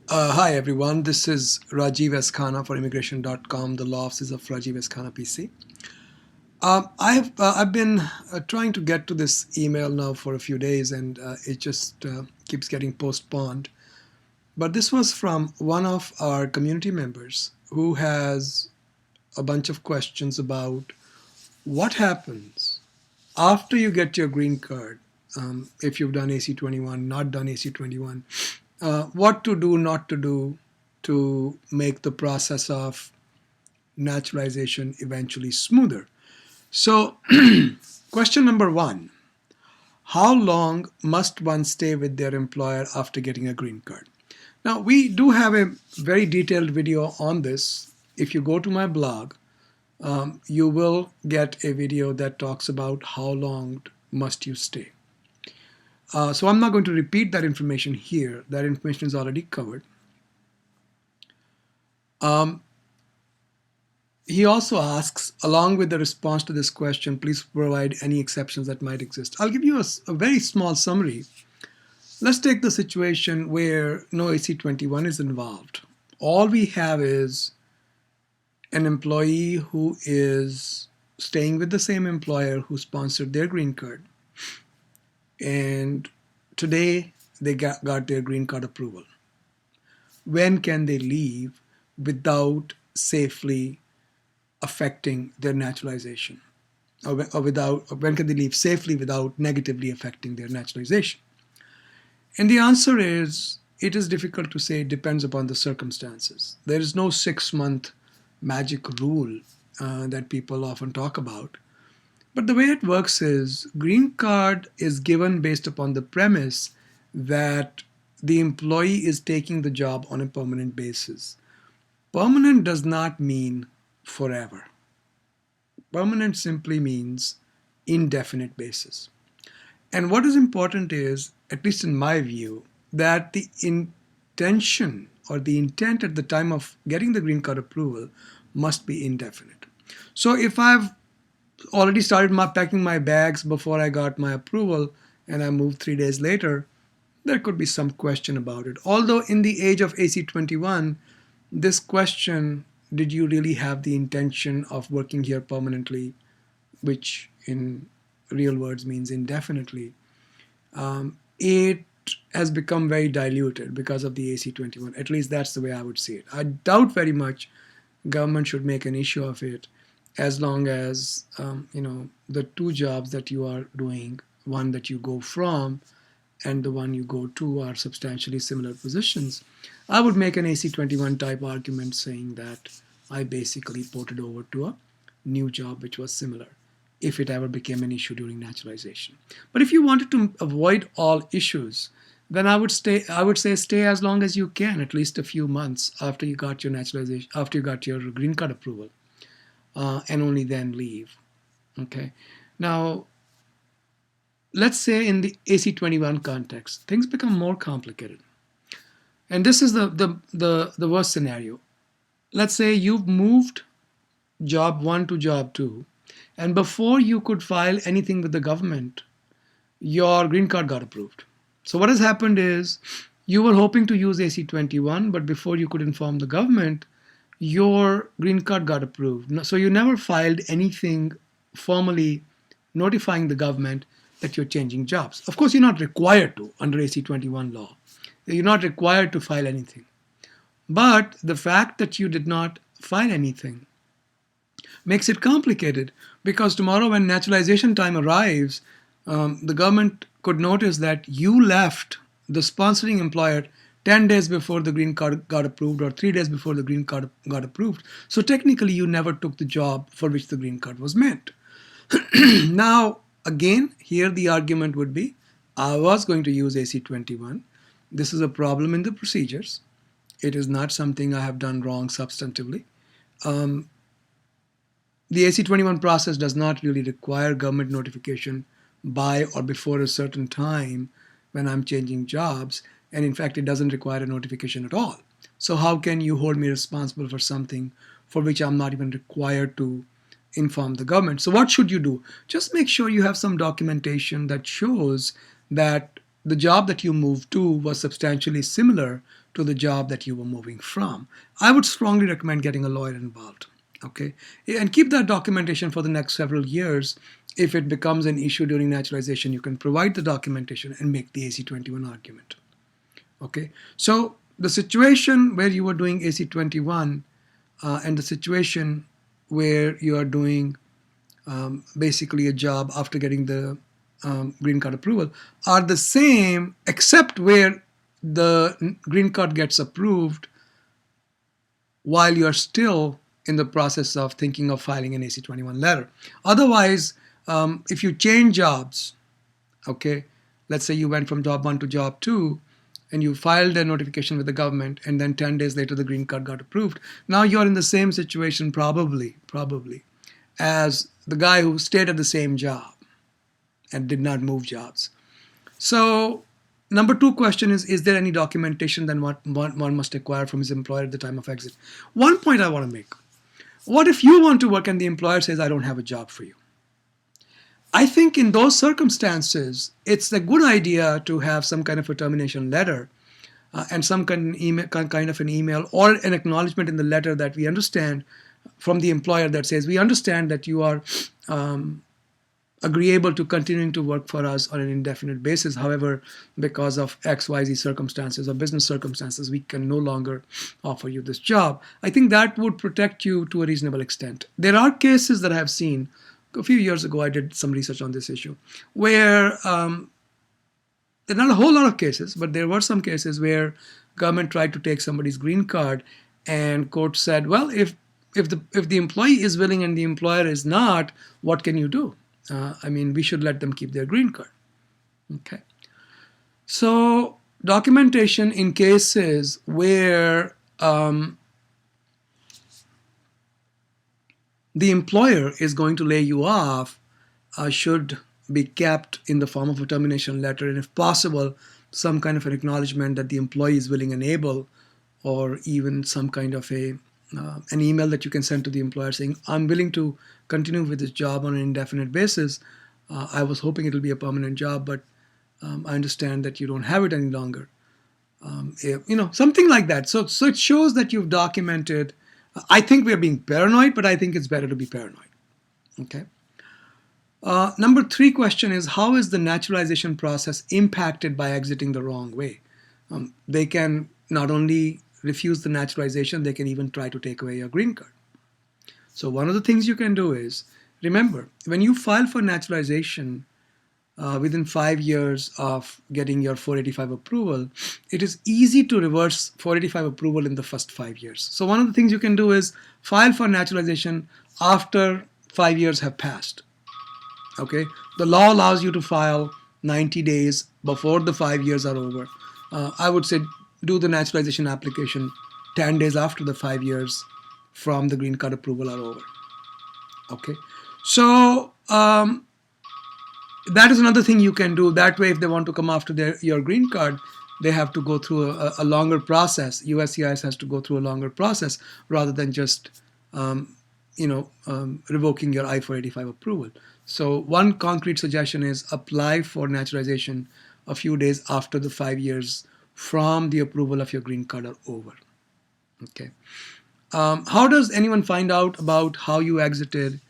Hi everyone, this is Rajiv S. Khanna for immigration.com, the law offices of Rajiv S. Khanna PC. I've been trying to get to this email now for a few days and it just keeps getting postponed. But this was from one of our community members who has a bunch of questions about what happens after you get your green card, if you've done AC-21, not done AC-21, what to do, not to do to make the process of naturalization eventually smoother. So, question number one: how long must one stay with their employer after getting a green card? Now, we do have a very detailed video on this. If you go to my blog, you will get a video that talks about how long must you stay. So I'm not going to repeat that information here. That information is already covered. Um, he also asks, along with the response to this question, please provide any exceptions that might exist. I'll give you a very small summary. Let's take the situation where no AC-21 is involved. All we have is an employee who is staying with the same employer who sponsored their green card. And today they got their green card approval. When can they leave without safely affecting their naturalization? Or when can they leave safely without negatively affecting their naturalization? And the answer is, it is difficult to say. It depends upon the circumstances. There is no 6-month magic rule that people often talk about. But the way it works is, green card is given based upon the premise that the employee is taking the job on a permanent basis. Permanent does not mean forever. Permanent simply means indefinite basis. And what is important is, at least in my view, that the intention or the intent at the time of getting the green card approval must be indefinite. So if I've already started packing my bags before I got my approval and I moved 3 days later, there could be some question about it. Although in the age of AC-21, this question, did you really have the intention of working here permanently, which in real words means indefinitely, it has become very diluted because of the AC-21. At least that's the way I would see it. I doubt very much government should make an issue of it, as long as the two jobs that you are doing, one that you go from and the one you go to, are substantially similar positions. I would make an AC-21 type argument saying that I basically ported over to a new job which was similar, if it ever became an issue during naturalization. But if you wanted to avoid all issues, then I would say stay as long as you can, at least a few months after you got your naturalization, after you got your green card approval, and only then leave. Okay. Now, let's say in the AC-21 context, things become more complicated. And this is the worst scenario. Let's say you've moved job 1 to job 2, and before you could file anything with the government, your green card got approved. So what has happened is, you were hoping to use AC-21, but before you could inform the government, your green card got approved. So you never filed anything formally notifying the government that you're changing jobs. Of course, you're not required to under AC-21 law. You're not required to file anything. But the fact that you did not file anything makes it complicated, because tomorrow when naturalization time arrives, the government could notice that you left the sponsoring employer 10 days before the green card got approved, or 3 days before the green card got approved. So technically, you never took the job for which the green card was meant. Now, again, here the argument would be, I was going to use AC-21. This is a problem in the procedures. It is not something I have done wrong substantively. The AC-21 process does not really require government notification by or before a certain time when I'm changing jobs. And in fact, it doesn't require a notification at all. So how can you hold me responsible for something for which I'm not even required to inform the government? So what should you do? Just make sure you have some documentation that shows that the job that you moved to was substantially similar to the job that you were moving from, I would strongly recommend getting a lawyer involved. Okay, and keep that documentation for the next several years. If it becomes an issue during naturalization, you can provide the documentation and make the AC-21 argument. Okay, so the situation where you were doing AC-21 and the situation where you are doing basically a job after getting the green card approval are the same, except where the green card gets approved while you're still in the process of thinking of filing an AC-21 letter. Otherwise, if you change jobs, okay, let's say you went from job 1 to job 2, and you filed a notification with the government, and then 10 days later the green card got approved. Now you're in the same situation probably, as the guy who stayed at the same job and did not move jobs. So number 2 question is there any documentation that one must acquire from his employer at the time of exit? One point I want to make. What if you want to work and the employer says, I don't have a job for you? I think in those circumstances, it's a good idea to have some kind of a termination letter and some kind of an email or an acknowledgement in the letter that we understand from the employer that says, we understand that you are agreeable to continuing to work for us on an indefinite basis. However, because of XYZ circumstances or business circumstances, we can no longer offer you this job. I think that would protect you to a reasonable extent. There are cases that I have seen. A few years ago, I did some research on this issue, where there are not a whole lot of cases, but there were some cases where government tried to take somebody's green card, and court said, well, if the employee is willing and the employer is not, what can you do? We should let them keep their green card. Okay. So documentation in cases where the employer is going to lay you off should be kept in the form of a termination letter, and if possible, some kind of an acknowledgement that the employee is willing and able, or even some kind of an email that you can send to the employer saying, I'm willing to continue with this job on an indefinite basis. I was hoping it'll be a permanent job, but I understand that you don't have it any longer. Something like that. So it shows that you've documented. I think we are being paranoid, but I think it's better to be paranoid. Okay. Number 3 question is, how is the naturalization process impacted by exiting the wrong way? They can not only refuse the naturalization, they can even try to take away your green card. So one of the things you can do is, remember, when you file for naturalization within 5 years of getting your 485 approval, it is easy to reverse 485 approval in the first 5 years. So one of the things you can do is file for naturalization after 5 years have passed. Okay, the law allows you to file 90 days before the 5 years are over. I would say do the naturalization application 10 days after the 5 years from the green card approval are over. Okay, so that is another thing you can do. That way, if they want to come after your green card, they have to go through a longer process. USCIS has to go through a longer process rather than just revoking your I-485 approval. So one concrete suggestion is apply for naturalization a few days after the 5 years from the approval of your green card are over. Okay. How does anyone find out about how you exited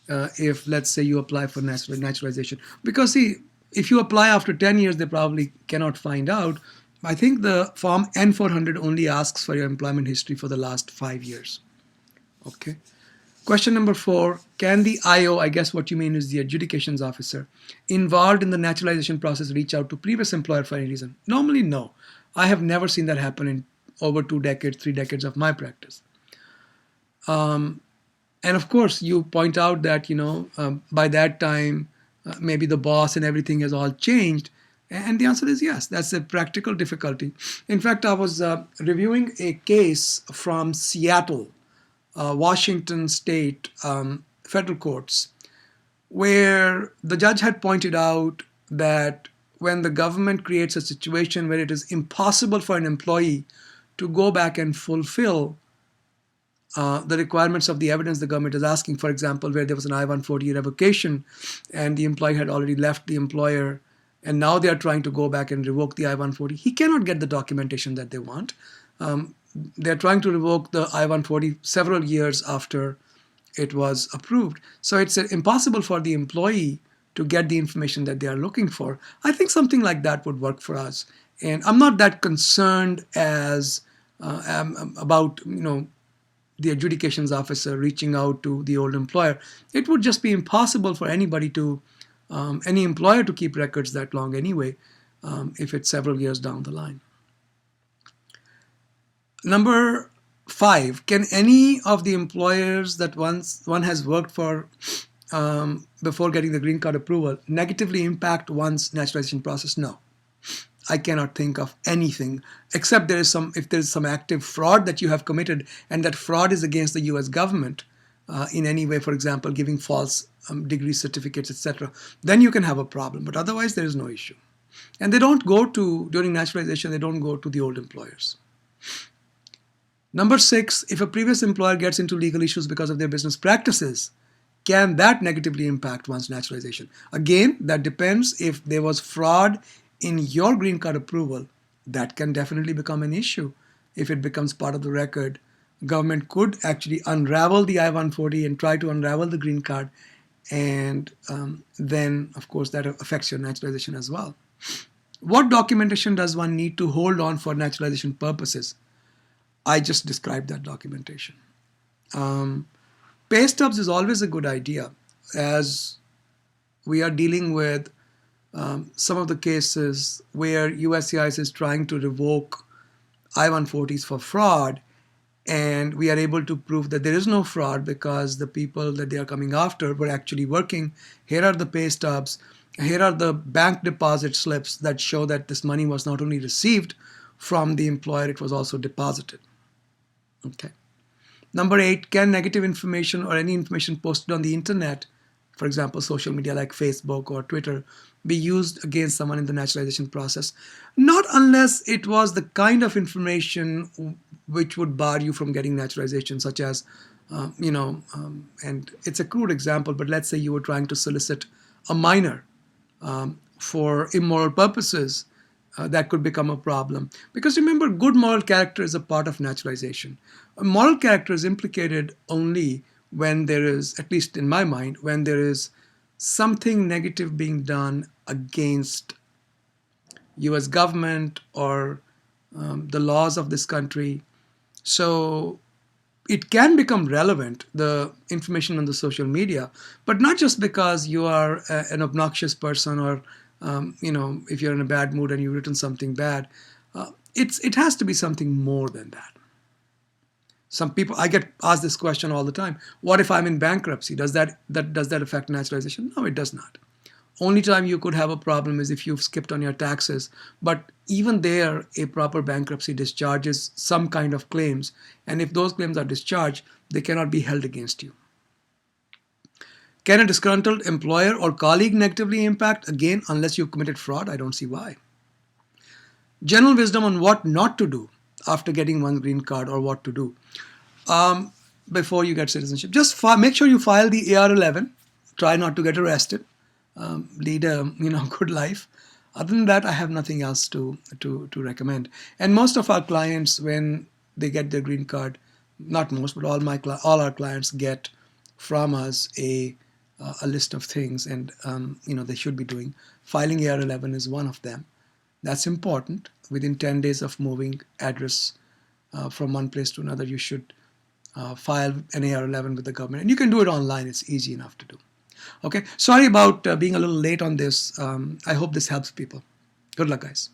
if, let's say, you apply for naturalization? Because, see, if you apply after 10 years, they probably cannot find out. I think the Form N400 only asks for your employment history for the last 5 years. Okay. Question number 4, can the IO, I guess what you mean is the adjudications officer, involved in the naturalization process reach out to previous employer for any reason? Normally, no. I have never seen that happen in over 2 decades, 3 decades of my practice. And of course, you point out that, by that time, maybe the boss and everything has all changed. And the answer is yes, that's a practical difficulty. In fact, I was reviewing a case from Seattle, Washington State federal courts, where the judge had pointed out that when the government creates a situation where it is impossible for an employee to go back and fulfill the requirements of the evidence the government is asking, for example, where there was an I-140 revocation and the employee had already left the employer and now they are trying to go back and revoke the I-140. He cannot get the documentation that they want. They're trying to revoke the I-140 several years after it was approved. So it's impossible for the employee to get the information that they are looking for. I think something like that would work for us. And I'm not that concerned as about, the adjudications officer reaching out to the old employer. It would just be impossible for anybody to, any employer to keep records that long anyway, if it's several years down the line. Number 5, can any of the employers that one has worked for before getting the green card approval negatively impact one's naturalization process? No. I cannot think of anything except if there is some active fraud that you have committed, and that fraud is against the U.S. government in any way, for example, giving false degree certificates, etc. Then you can have a problem, but otherwise there is no issue. And they don't go to, during naturalization, they don't go to the old employers. Number 6, if a previous employer gets into legal issues because of their business practices, can that negatively impact one's naturalization? Again, that depends. If there was fraud in your green card approval, that can definitely become an issue. If it becomes part of the record, government could actually unravel the I-140 and try to unravel the green card, and then, of course, that affects your naturalization as well. What documentation does one need to hold on for naturalization purposes? I just described that documentation. Pay stubs is always a good idea, as we are dealing with some of the cases where USCIS is trying to revoke I-140s for fraud, and we are able to prove that there is no fraud because the people that they are coming after were actually working. Here are the pay stubs. Here are the bank deposit slips that show that this money was not only received from the employer, it was also deposited. Okay. Number 8, can negative information or any information posted on the internet, for example, social media like Facebook or Twitter, be used against someone in the naturalization process? Not unless it was the kind of information which would bar you from getting naturalization, such as, and it's a crude example, but let's say you were trying to solicit a minor for immoral purposes. That could become a problem. Because remember, good moral character is a part of naturalization. A moral character is implicated only when there is, at least in my mind, when there is something negative being done against US government or the laws of this country. So it can become relevant, the information on the social media, but not just because you are an obnoxious person or if you're in a bad mood and you've written something bad. It has to be something more than that. Some people, I get asked this question all the time. What if I'm in bankruptcy? Does that affect naturalization? No, it does not. Only time you could have a problem is if you've skipped on your taxes. But even there, a proper bankruptcy discharges some kind of claims. And if those claims are discharged, they cannot be held against you. Can a disgruntled employer or colleague negatively impact? Again, unless you've committed fraud, I don't see why. General wisdom on what not to do after getting one green card, or what to do before you get citizenship. Just make sure you file the AR-11. Try not to get arrested. Lead a good life. Other than that, I have nothing else to recommend. And most of our clients, when they get their green card, not most, but all our clients get from us a list of things, and they should be doing. Filing AR-11 is one of them. That's important. Within 10 days of moving address from one place to another, you should file an AR-11 with the government. And you can do it online. It's easy enough to do. Okay. Sorry about being a little late on this. I hope this helps people. Good luck, guys.